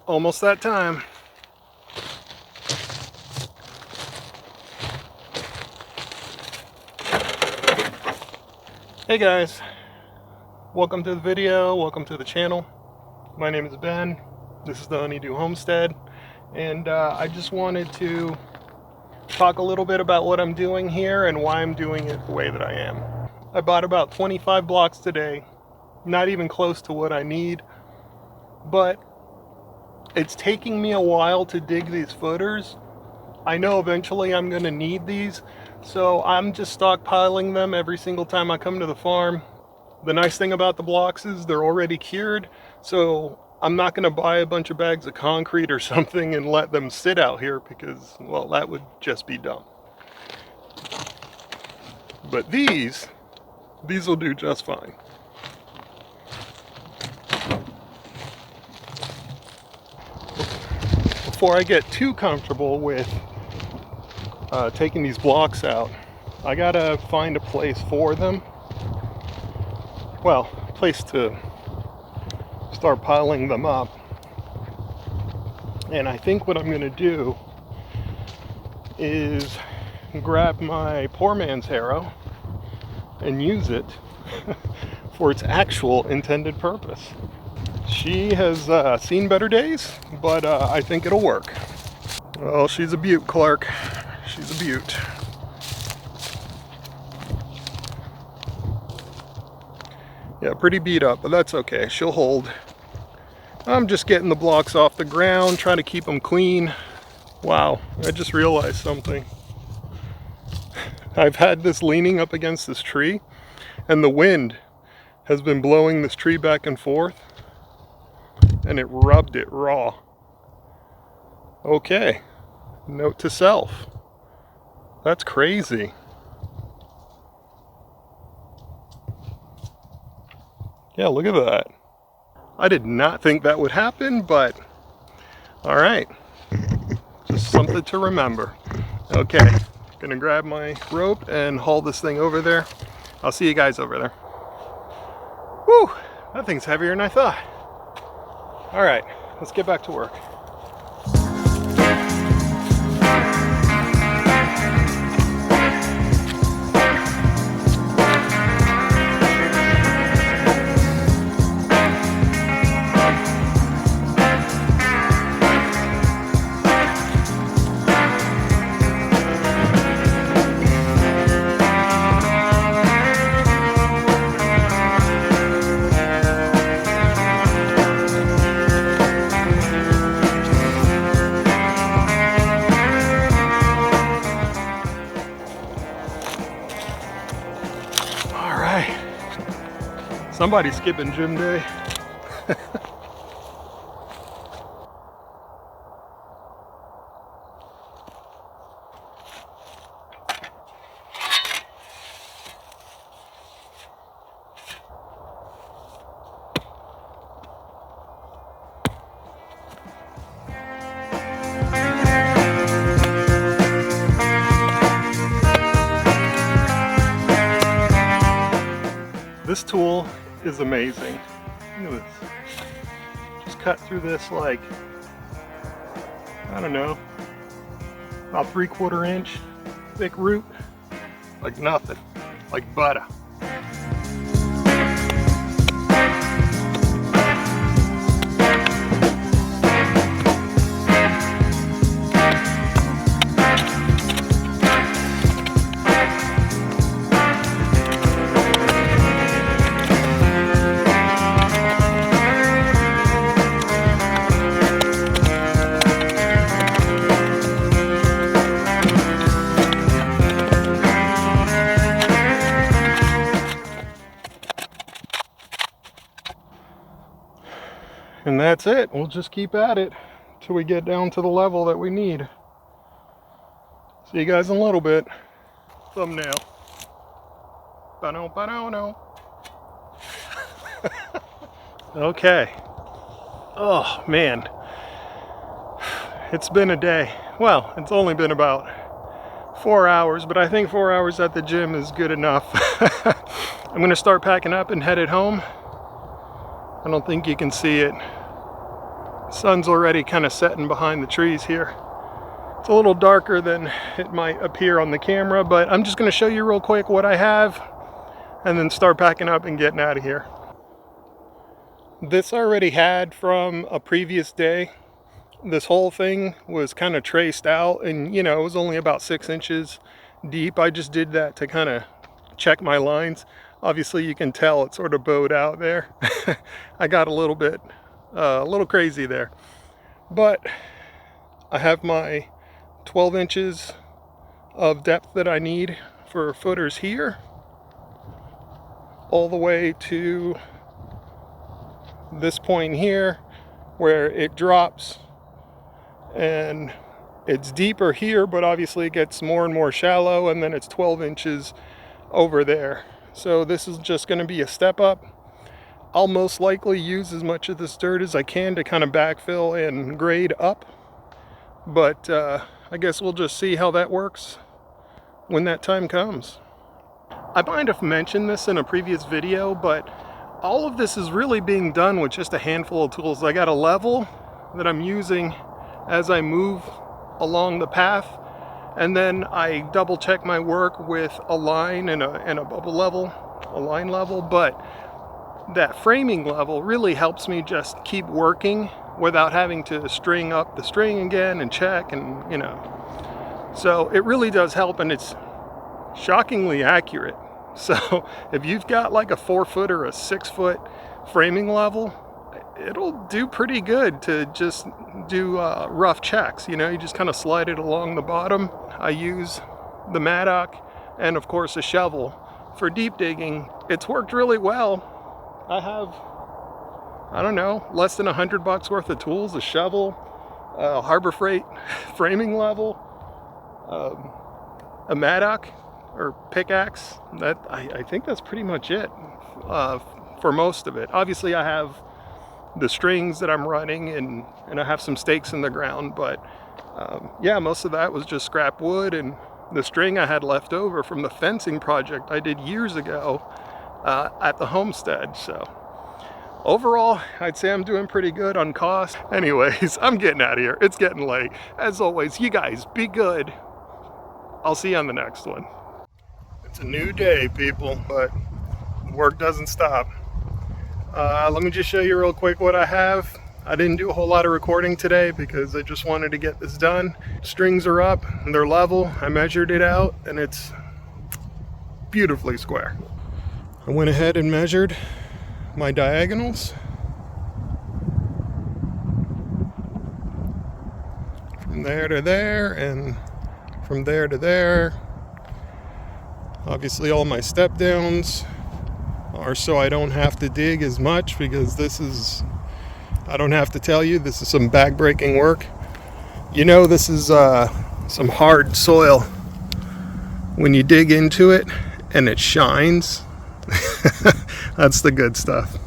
almost that time. Hey guys, welcome to the video, welcome to the channel. My name is Ben, this is the Honeydew Homestead, and I just wanted to talk a little bit about what I'm doing here and why I'm doing it the way that I am. I bought about 25 blocks today, not even close to what I need, but it's taking me a while to dig these footers. I know eventually I'm going to need these, so I'm just stockpiling them every single time I come to the farm. The nice thing about the blocks is they're already cured, so I'm not going to buy a bunch of bags of concrete or something and let them sit out here because, well, that would just be dumb. But these will do just fine. Before I get too comfortable with taking these blocks out, I gotta find a place for them. Well, a place to start piling them up. And I think what I'm gonna do is grab my poor man's harrow and use it for its actual intended purpose. She has seen better days, but I think it'll work. Well, she's a beaut, Clark. She's a beaut. Yeah, pretty beat up, but that's okay. She'll hold. I'm just getting the blocks off the ground, trying to keep them clean. Wow, I just realized something. I've had this leaning up against this tree, and the wind has been blowing this tree back and forth, and it rubbed it raw. Okay, note to self. That's crazy. Yeah, look at that. I did not think that would happen, but all right. Just something to remember. Okay, gonna grab my rope and haul this thing over there. I'll see you guys over there. Whew, that thing's heavier than I thought. All right, let's get back to work. Somebody's skipping gym day. This tool is amazing. Look at this. Just cut through this like, I don't know, about 3/4 inch thick root, like nothing, like butter. And that's it. We'll just keep at it till we get down to the level that we need. See you guys in a little bit. Thumbnail. Ba-no. Okay. Oh man. It's been a day. Well, it's only been about 4 hours, but I think 4 hours at the gym is good enough. I'm gonna start packing up and headed home. I don't think you can see it. Sun's already kind of setting behind the trees here. It's a little darker than it might appear on the camera, but I'm just going to show you real quick what I have and then start packing up and getting out of here. This I already had from a previous day. This whole thing was kind of traced out, and you know, it was only about 6 inches deep. I just did that to kind of check my lines. Obviously you can tell it sort of bowed out there. I got a little crazy there, but I have my 12 inches of depth that I need for footers here, all the way to this point here where it drops, and it's deeper here, but obviously it gets more and more shallow, and then it's 12 inches over there. So this is just going to be a step up. I'll most likely use as much of this dirt as I can to kind of backfill and grade up, but I guess we'll just see how that works when that time comes. I might have mentioned this in a previous video, but all of this is really being done with just a handful of tools. I got a level that I'm using as I move along the path, and then I double check my work with a line and a bubble level, a line level, but that framing level really helps me just keep working without having to string up the string again and check, and you know, so it really does help, and it's shockingly accurate. So if you've got like a 4-foot or a 6-foot framing level, it'll do pretty good to just do rough checks. You know, you just kind of slide it along the bottom. I use the mattock and of course a shovel for deep digging. It's worked really well. I have, I don't know, less than $100 worth of tools: a shovel, a Harbor Freight framing level, a mattock or pickaxe. That I think that's pretty much it for most of it. Obviously I have the strings that I'm running, and I have some stakes in the ground, but yeah, most of that was just scrap wood and the string I had left over from the fencing project I did years ago at the Homestead. So overall, I'd say I'm doing pretty good on cost. Anyways, I'm getting out of here. It's getting late. As always, you guys be good. I'll see you on the next one. It's a new day, people, but work doesn't stop. Let me just show you real quick what I have. I didn't do a whole lot of recording today because I just wanted to get this done. Strings are up and they're level. I measured it out and it's beautifully square. I went ahead and measured my diagonals from there to there and from there to there. Obviously all my step downs are so I don't have to dig as much, because this is, I don't have to tell you, this is some back-breaking work. You know, this is some hard soil. When you dig into it and it shines, that's the good stuff.